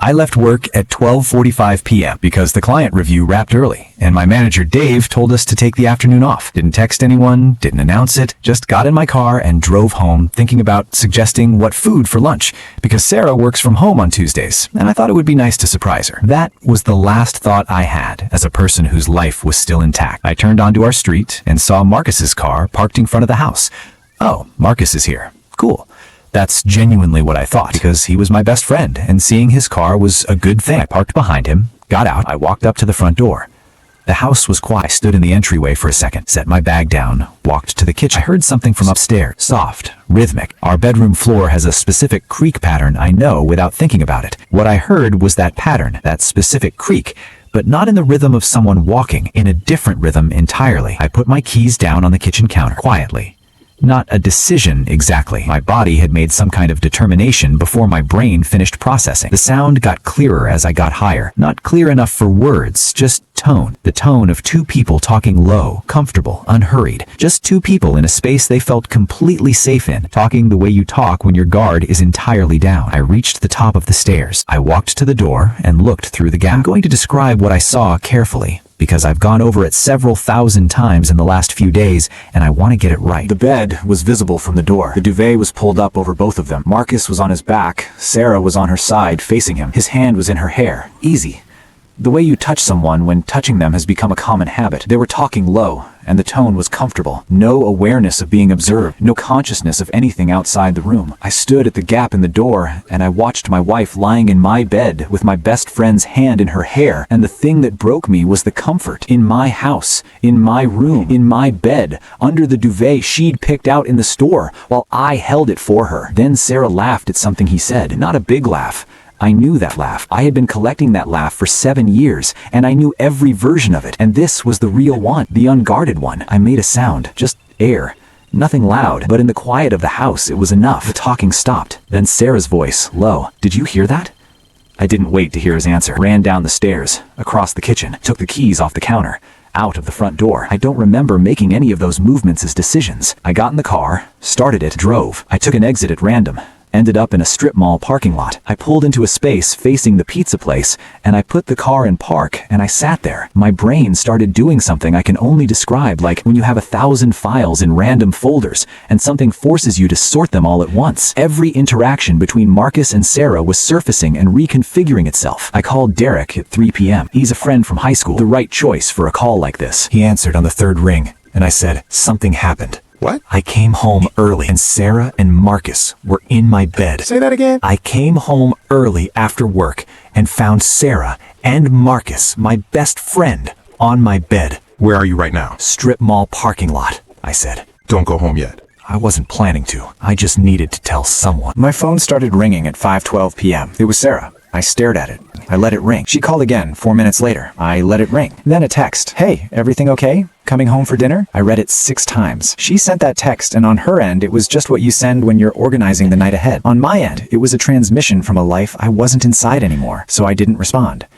I left work at 12:45 p.m. because the client review wrapped early, and my manager Dave told us to take the afternoon off. Didn't text anyone, didn't announce it, just got in my car and drove home thinking about suggesting what food for lunch, because Sarah works from home on Tuesdays, and I thought it would be nice to surprise her. That was the last thought I had as a person whose life was still intact. I turned onto our street and saw Marcus's car parked in front of the house. Oh, Marcus is here. Cool. That's genuinely what I thought, because he was my best friend, and seeing his car was a good thing. I parked behind him, got out, I walked up to the front door. The house was quiet. I stood in the entryway for a second, set my bag down, walked to the kitchen. I heard something from upstairs, soft, rhythmic. Our bedroom floor has a specific creak pattern I know without thinking about it. What I heard was that pattern, that specific creak, but not in the rhythm of someone walking, in a different rhythm entirely. I put my keys down on the kitchen counter, quietly. Not a decision exactly. My body had made some kind of determination before my brain finished processing. The sound got clearer as I got higher. Not clear enough for words, just tone. The tone of two people talking low, comfortable, unhurried. Just two people in a space they felt completely safe in, talking the way you talk when your guard is entirely down. I reached the top of the stairs. I walked to the door and looked through the gap. I'm going to describe what I saw carefully, because I've gone over it several thousand times in the last few days, and I want to get it right. The bed was visible from the door. The duvet was pulled up over both of them. Marcus was on his back. Sarah was on her side, facing him. His hand was in her hair. Easy. The way you touch someone when touching them has become a common habit. They were talking low, and the tone was comfortable. No awareness of being observed, no consciousness of anything outside the room. I stood at the gap in the door, and I watched my wife lying in my bed with my best friend's hand in her hair, and the thing that broke me was the comfort. In my house, in my room, in my bed, under the duvet she'd picked out in the store, while I held it for her. Then Sarah laughed at something he said. Not a big laugh. I knew that laugh. I had been collecting that laugh for 7 years, and I knew every version of it. And this was the real one, the unguarded one. I made a sound, just air. Nothing loud, but in the quiet of the house, it was enough. The talking stopped. Then Sarah's voice, low. Did you hear that? I didn't wait to hear his answer. Ran down the stairs, across the kitchen, took the keys off the counter, out of the front door. I don't remember making any of those movements as decisions. I got in the car, started it, drove. I took an exit at random. Ended up in a strip mall parking lot. I pulled into a space facing the pizza place, and I put the car in park, and I sat there. My brain started doing something I can only describe like when you have 1,000 files in random folders, and something forces you to sort them all at once. Every interaction between Marcus and Sarah was surfacing and reconfiguring itself. I called Derek at 3 p.m. He's a friend from high school. The right choice for a call like this. He answered on the third ring, and I said, something happened. What? I came home early, and Sarah and Marcus were in my bed. Say that again? I came home early after work and found Sarah and Marcus, my best friend, on my bed. Where are you right now? Strip mall parking lot, I said. Don't go home yet. I wasn't planning to. I just needed to tell someone. My phone started ringing at 5:12 p.m. It was Sarah. I stared at it. I let it ring. She called again 4 minutes later. I let it ring. Then a text. Hey, everything okay? Coming home for dinner? I read it 6 times. She sent that text, and on her end, it was just what you send when you're organizing the night ahead. On my end, it was a transmission from a life I wasn't inside anymore, so I didn't respond.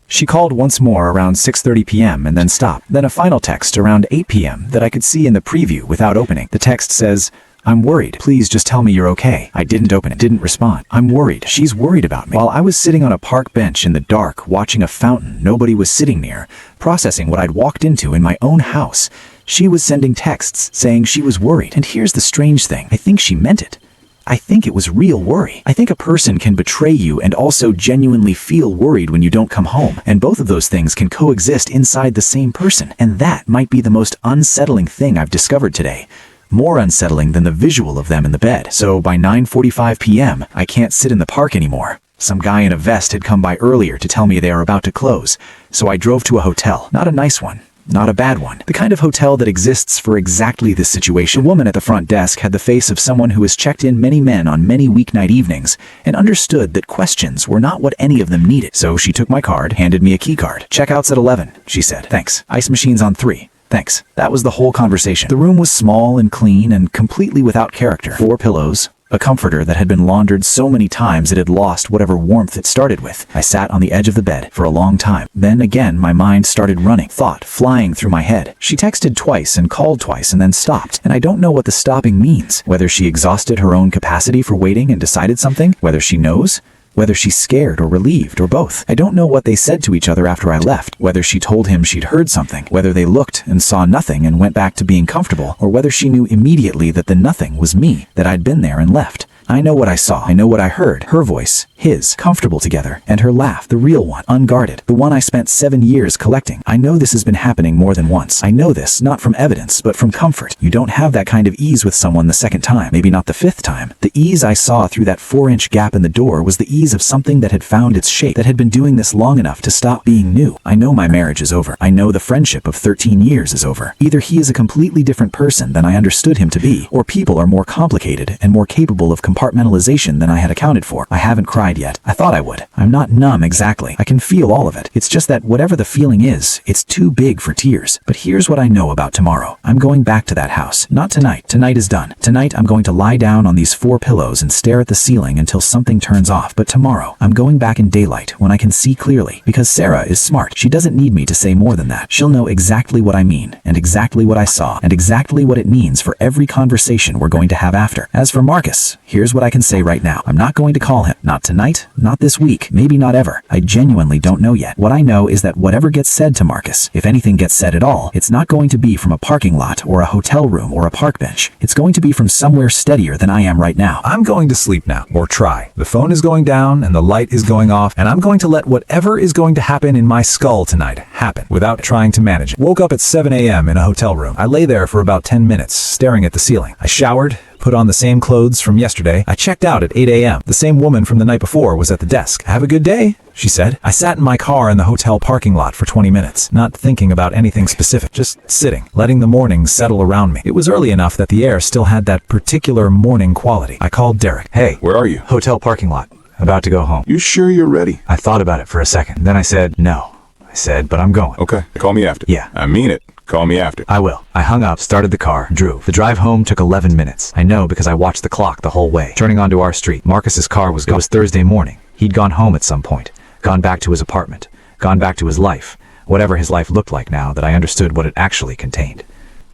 She called once more around 6:30 p.m. and then stopped. Then a final text around 8 p.m. that I could see in the preview without opening. The text says, I'm worried. Please just tell me you're okay. I didn't open it. Didn't respond. I'm worried. She's worried about me. While I was sitting on a park bench in the dark, watching a fountain nobody was sitting near, processing what I'd walked into in my own house, she was sending texts saying she was worried. And here's the strange thing. I think she meant it. I think it was real worry. I think a person can betray you and also genuinely feel worried when you don't come home. And both of those things can coexist inside the same person. And that might be the most unsettling thing I've discovered today. More unsettling than the visual of them in the bed. So by 9:45 p.m., I can't sit in the park anymore. Some guy in a vest had come by earlier to tell me they are about to close. So I drove to a hotel. Not a nice one. Not a bad one. The kind of hotel that exists for exactly this situation. The woman at the front desk had the face of someone who has checked in many men on many weeknight evenings and understood that questions were not what any of them needed. So she took my card, handed me a key card. Checkouts at 11, she said. Thanks. Ice machines on 3. Thanks. That was the whole conversation. The room was small and clean and completely without character. 4 pillows, a comforter that had been laundered so many times it had lost whatever warmth it started with. I sat on the edge of the bed for a long time. Then again, my mind started running, thought flying through my head. She texted twice and called twice and then stopped. And I don't know what the stopping means. Whether she exhausted her own capacity for waiting and decided something, whether she knows, whether she's scared or relieved or both. I don't know what they said to each other after I left, whether she told him she'd heard something, whether they looked and saw nothing and went back to being comfortable, or whether she knew immediately that the nothing was me, that I'd been there and left. I know what I saw. I know what I heard. Her voice, his, comfortable together, and her laugh, the real one, unguarded, the one I spent 7 years collecting. I know this has been happening more than once. I know this, not from evidence, but from comfort. You don't have that kind of ease with someone the second time, maybe not the fifth time. The ease I saw through that 4-inch gap in the door was the ease of something that had found its shape, that had been doing this long enough to stop being new. I know my marriage is over. I know the friendship of 13 years is over. Either he is a completely different person than I understood him to be, or people are more complicated and more capable of compartmentalization than I had accounted for. I haven't cried yet. I thought I would. I'm not numb exactly. I can feel all of it. It's just that whatever the feeling is, it's too big for tears. But here's what I know about tomorrow. I'm going back to that house. Not tonight. Tonight is done. Tonight I'm going to lie down on these 4 pillows and stare at the ceiling until something turns off. But tomorrow, I'm going back in daylight when I can see clearly. Because Sarah is smart. She doesn't need me to say more than that. She'll know exactly what I mean, and exactly what I saw, and exactly what it means for every conversation we're going to have after. As for Marcus, here's what I can say right now. I'm not going to call him. Not tonight, not this week, maybe not ever. I genuinely don't know yet. What I know is that whatever gets said to Marcus, if anything gets said at all, it's not going to be from a parking lot or a hotel room or a park bench. It's going to be from somewhere steadier than I am right now. I'm going to sleep now, or try. The phone is going down and the light is going off, and I'm going to let whatever is going to happen in my skull tonight happen without trying to manage it. Woke up at 7 a.m. in a hotel room. I lay there for about 10 minutes, staring at the ceiling. I showered, put on the same clothes from yesterday. I checked out at 8 a.m. The same woman from the night before was at the desk. "Have a good day," she said. I sat in my car in the hotel parking lot for 20 minutes, not thinking about anything specific, just sitting, letting the mornings settle around me. It was early enough that the air still had that particular morning quality. I called Derek. "Hey, Where are you? hotel parking lot. About to go home." You sure you're ready? I thought about it for a second. Then I said, "No." I said, "But I'm going." Okay. Call me after. Yeah. I mean it. Call me after. "I will." I hung up, started the car, drove. The drive home took 11 minutes. I know because I watched the clock the whole way. Turning onto our street, Marcus's car was gone. It was Thursday morning. He'd gone home at some point, gone back to his apartment, gone back to his life, whatever his life looked like now that I understood what it actually contained.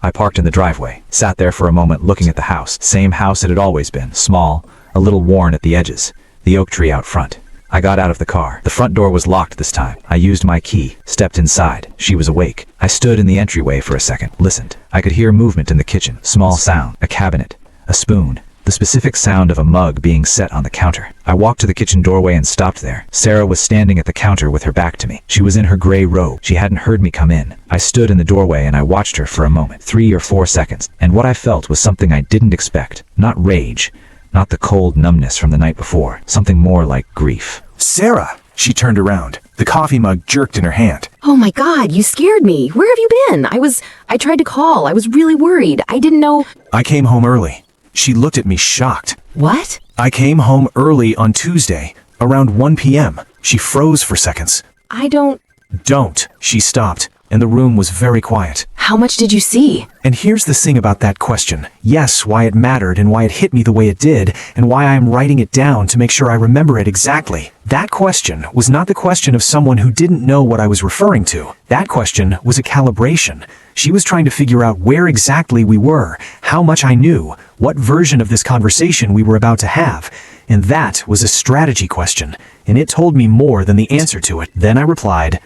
I parked in the driveway, sat there for a moment looking at the house. Same house it had always been, small, a little worn at the edges, the oak tree out front. I got out of the car. The front door was locked this time. I used my key, stepped inside. She was awake. I stood in the entryway for a second, listened. I could hear movement in the kitchen. Small sound. A cabinet. A spoon. The specific sound of a mug being set on the counter. I walked to the kitchen doorway and stopped there. Sarah was standing at the counter with her back to me. She was in her gray robe. She hadn't heard me come in. I stood in the doorway and I watched her for a moment, 3 or 4 seconds, and what I felt was something I didn't expect. Not rage. Not the cold numbness from the night before. Something more like grief. Sarah! She turned around. The coffee mug jerked in her hand. Oh my God, you scared me. Where have you been? I tried to call. I was really worried. I didn't know. I came home early. She looked at me shocked. What? I came home early on Tuesday, around 1 p.m. She froze for seconds. Don't. She stopped, and the room was very quiet. How much did you see? And here's the thing about that question. Yes, why it mattered and why it hit me the way it did, and why I am writing it down to make sure I remember it exactly. That question was not the question of someone who didn't know what I was referring to. That question was a calibration. She was trying to figure out where exactly we were, how much I knew, what version of this conversation we were about to have. And that was a strategy question, and it told me more than the answer to it. Then I replied,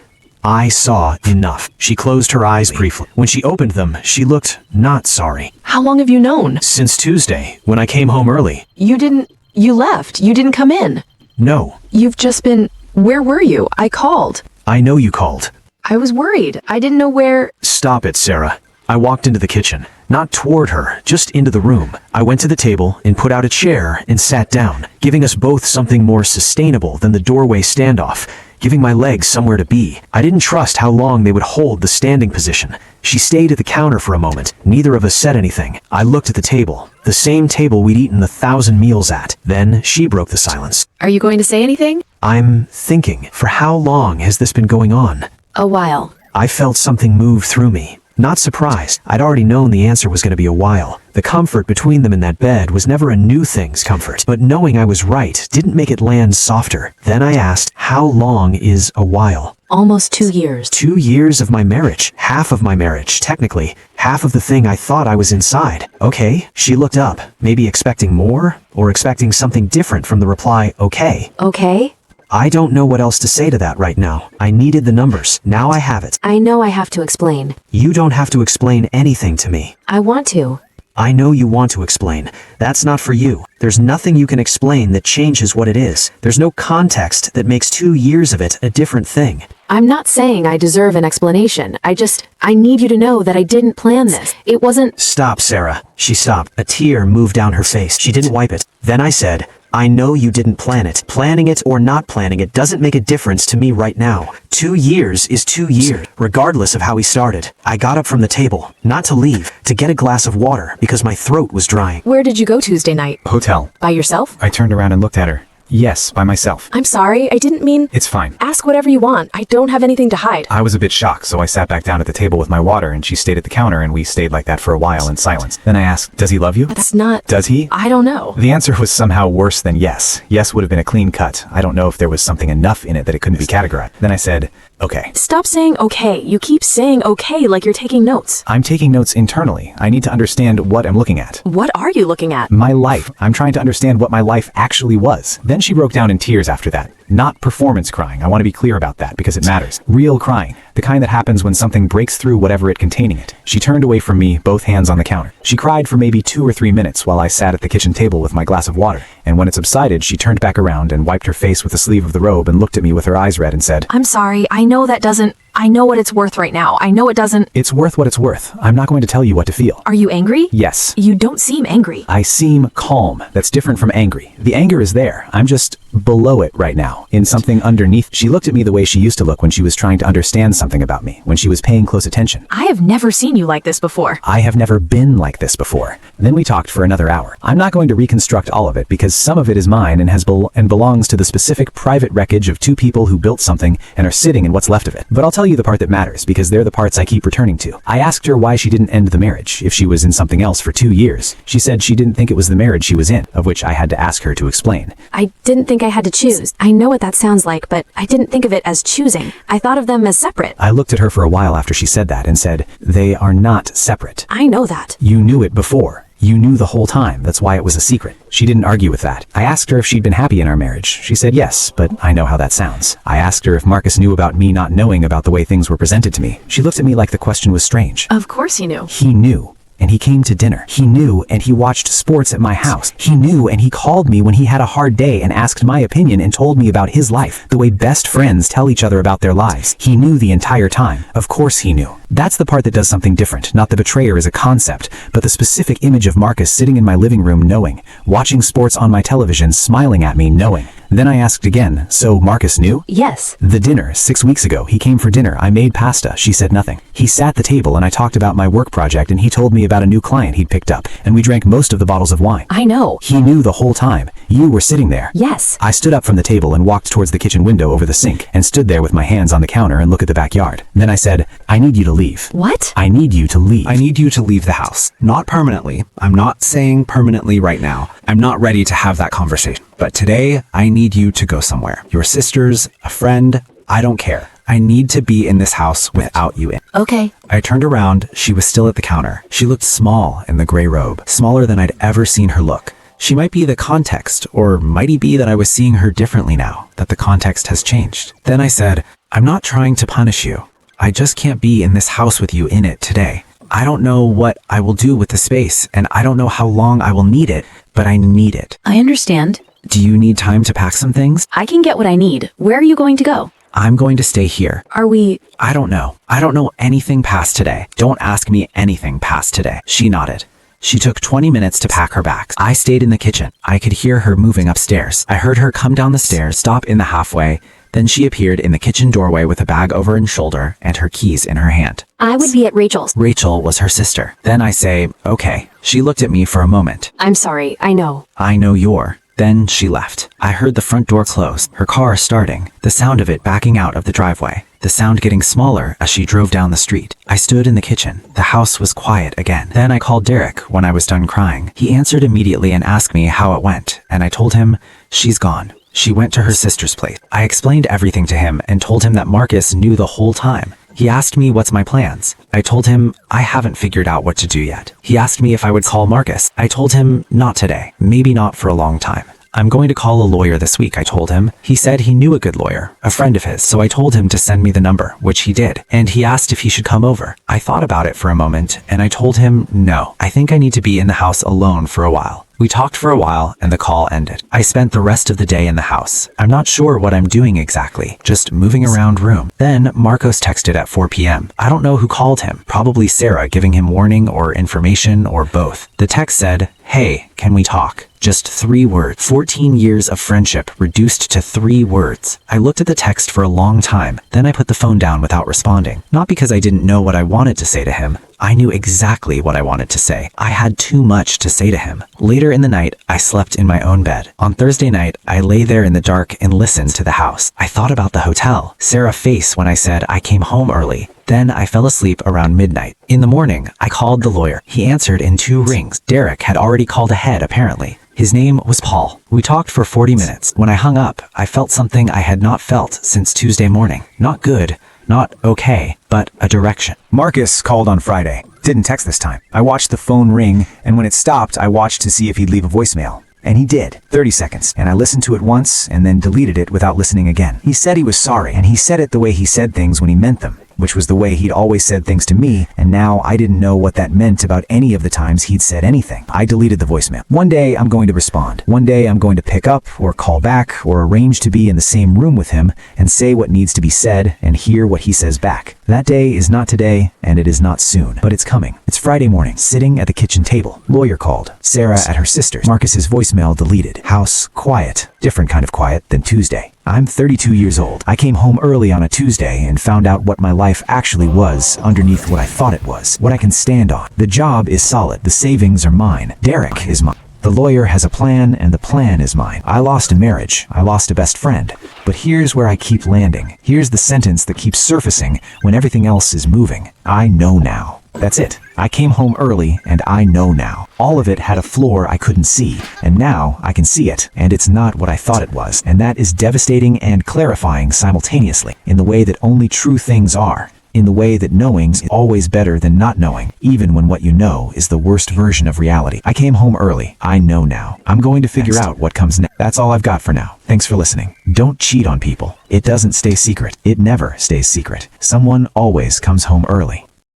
"I saw enough." She closed her eyes briefly. When she opened them, she looked not sorry. How long have you known? Since Tuesday, when I came home early. You left. You didn't come in. No. You've just been, where were you? I called. I know you called. I was worried. I didn't know where. Stop it, Sarah. I walked into the kitchen. Not toward her, just into the room. I went to the table and put out a chair and sat down, giving us both something more sustainable than the doorway standoff, giving my legs somewhere to be. I didn't trust how long they would hold the standing position. She stayed at the counter for a moment. Neither of us said anything. I looked at the table, the same table we'd eaten 1,000 meals at. Then she broke the silence. Are you going to say anything? I'm thinking, for how long has this been going on? A while. I felt something move through me. Not surprised. I'd already known the answer was going to be a while. The comfort between them in that bed was never a new thing's comfort, but knowing I was right didn't make it land softer. Then I asked, how long is a while? Almost 2 years. 2 years of my marriage. Half of my marriage, technically. Half of the thing I thought I was inside. Okay. She looked up, maybe expecting more, or expecting something different from the reply, okay. Okay? I don't know what else to say to that right now. I needed the numbers. Now I have it. I know I have to explain. You don't have to explain anything to me. I want to. I know you want to explain. That's not for you. There's nothing you can explain that changes what it is. There's no context that makes 2 years of it a different thing. I'm not saying I deserve an explanation. I need you to know that I didn't plan this. It wasn't. Stop, Sarah. She stopped. A tear moved down her face. She didn't wipe it. Then I said, I know you didn't plan it. Planning it or not planning it doesn't make a difference to me right now. 2 years is 2 years, regardless of how we started. I got up from the table, not to leave, to get a glass of water because my throat was drying. Where did you go Tuesday night? Hotel. By yourself? I turned around and looked at her. Yes, by myself. I'm sorry. I didn't mean. It's fine. Ask whatever you want. I don't have anything to hide. I was a bit shocked, so I sat back down at the table with my water, and she stayed at the counter, and we stayed like that for a while in silence. Then I asked, does he love you? That's not. Does he? I don't know. The answer was somehow worse than yes. Yes would have been a clean cut. I don't know if there was something enough in it that it couldn't be categorized. Then I said, okay. Stop saying okay. You keep saying okay like you're taking notes. I'm taking notes internally. I need to understand what I'm looking at. What are you looking at? My life. I'm trying to understand what my life actually was. Then she broke down in tears after that. Not performance crying. I want to be clear about that because it matters. Real crying. The kind that happens when something breaks through whatever it containing it. She turned away from me, both hands on the counter. She cried for maybe 2 or 3 minutes while I sat at the kitchen table with my glass of water. And when it subsided, she turned back around and wiped her face with the sleeve of the robe and looked at me with her eyes red and said, I'm sorry. I know that doesn't. I know what it's worth right now. I know it doesn't. It's worth what it's worth. I'm not going to tell you what to feel. Are you angry? Yes. You don't seem angry. I seem calm. That's different from angry. The anger is there. I'm just below it right now, in something underneath. She looked at me the way she used to look when she was trying to understand something about me, when she was paying close attention. I have never seen you like this before. I have never been like this before. Then we talked for another hour. I'm not going to reconstruct all of it because some of it is mine and belongs to the specific private wreckage of 2 people who built something and are sitting in what's left of it. But I'll tell you the part that matters because they're the parts I keep returning to. I asked her why she didn't end the marriage if she was in something else for 2 years. She said she didn't think it was the marriage she was in, of which I had to ask her to explain. I didn't think I had to choose. I know what that sounds like, but I didn't think of it as choosing. I thought of them as separate. I looked at her for a while after she said that and said, they are not separate. I know that. You knew it before. You knew the whole time. That's why it was a secret. She didn't argue with that. I asked her if she'd been happy in our marriage. She said yes, but I know how that sounds. I asked her if Marcus knew about me not knowing about the way things were presented to me. She looked at me like the question was strange. Of course he knew. He knew. And he came to dinner. He knew, and he watched sports at my house. He knew, and he called me when he had a hard day and asked my opinion and told me about his life, the way best friends tell each other about their lives. He knew the entire time. Of course he knew. That's the part that does something different, not the betrayer as a concept, but the specific image of Marcus sitting in my living room knowing, watching sports on my television, smiling at me knowing. Then I asked again, so Marcus knew? Yes. The dinner, 6 weeks ago, he came for dinner. I made pasta. She said nothing. He sat at the table and I talked about my work project and he told me about a new client he'd picked up and we drank most of the bottles of wine. I know. He knew the whole time. You were sitting there. Yes. I stood up from the table and walked towards the kitchen window over the sink and stood there with my hands on the counter and looked at the backyard. Then I said, I need you to leave. What? I need you to leave. I need you to leave the house. Not permanently. I'm not saying permanently right now. I'm not ready to have that conversation. But today, I need you to go somewhere. Your sisters, a friend, I don't care. I need to be in this house without you in. Okay. I turned around. She was still at the counter. She looked small in the gray robe, smaller than I'd ever seen her look. She might be the context, or might it be that I was seeing her differently now, that the context has changed. Then I said, I'm not trying to punish you. I just can't be in this house with you in it today. I don't know what I will do with the space, and I don't know how long I will need it, but I need it. I understand. Do you need time to pack some things? I can get what I need. Where are you going to go? I'm going to stay here. Are we... I don't know. I don't know anything past today. Don't ask me anything past today. She nodded. She took 20 minutes to pack her bags. I stayed in the kitchen. I could hear her moving upstairs. I heard her come down the stairs, stop in the halfway. Then she appeared in the kitchen doorway with a bag over her shoulder and her keys in her hand. I would be at Rachel's. Rachel was her sister. Then I say, okay. She looked at me for a moment. I'm sorry. I know. I know you're. Then she left. I heard the front door close, her car starting, the sound of it backing out of the driveway, the sound getting smaller as she drove down the street. I stood in the kitchen. The house was quiet again. Then I called Derek when I was done crying. He answered immediately and asked me how it went, and I told him, she's gone. She went to her sister's place. I explained everything to him and told him that Marcus knew the whole time. He asked me what's my plans. I told him I haven't figured out what to do yet. He asked me if I would call Marcus. I told him not today, maybe not for a long time. I'm going to call a lawyer this week, I told him. He said he knew a good lawyer, a friend of his, so I told him to send me the number, which he did, and he asked if he should come over. I thought about it for a moment, and I told him no. I think I need to be in the house alone for a while. We talked for a while, and the call ended. I spent the rest of the day in the house. I'm not sure what I'm doing exactly, just moving around room. Then Marcos texted at 4 p.m. I don't know who called him, probably Sarah giving him warning or information or both. The text said, "Hey, can we talk?" Just 3 words. 14 years of friendship reduced to 3 words. I looked at the text for a long time, then I put the phone down without responding. Not because I didn't know what I wanted to say to him. I knew exactly what I wanted to say. I had too much to say to him. Later in the night, I slept in my own bed. On Thursday night, I lay there in the dark and listened to the house. I thought about the hotel, Sarah's face when I said I came home early. Then I fell asleep around midnight. In the morning, I called the lawyer. He answered in 2 rings. Derek had already called ahead, apparently. His name was Paul. We talked for 40 minutes. When I hung up, I felt something I had not felt since Tuesday morning. Not good, not okay, but a direction. Marcus called on Friday. Didn't text this time. I watched the phone ring, and when it stopped, I watched to see if he'd leave a voicemail. And he did. 30 seconds. And I listened to it once, and then deleted it without listening again. He said he was sorry, and he said it the way he said things when he meant them, which was the way he'd always said things to me, and now I didn't know what that meant about any of the times he'd said anything. I deleted the voicemail. One day I'm going to respond. One day I'm going to pick up, or call back, or arrange to be in the same room with him, and say what needs to be said, and hear what he says back. That day is not today, and it is not soon, but it's coming. It's Friday morning, sitting at the kitchen table. Lawyer called. Sarah at her sister's. Marcus's voicemail deleted. House quiet. Different kind of quiet than Tuesday. I'm 32 years old. I came home early on a Tuesday and found out what my life actually was underneath what I thought it was, what I can stand on. The job is solid. The savings are mine. Derek is mine. The lawyer has a plan, and the plan is mine. I lost a marriage. I lost a best friend. But here's where I keep landing. Here's the sentence that keeps surfacing when everything else is moving. I know now. That's it. I came home early, and I know now. All of it had a floor I couldn't see, and now I can see it, and it's not what I thought it was. And that is devastating and clarifying simultaneously, in the way that only true things are. In the way that knowing is always better than not knowing, even when what you know is the worst version of reality. I came home early. I know now. I'm going to figure out what comes next. That's all I've got for now. Thanks for listening. Don't cheat on people. It doesn't stay secret. It never stays secret. Someone always comes home early.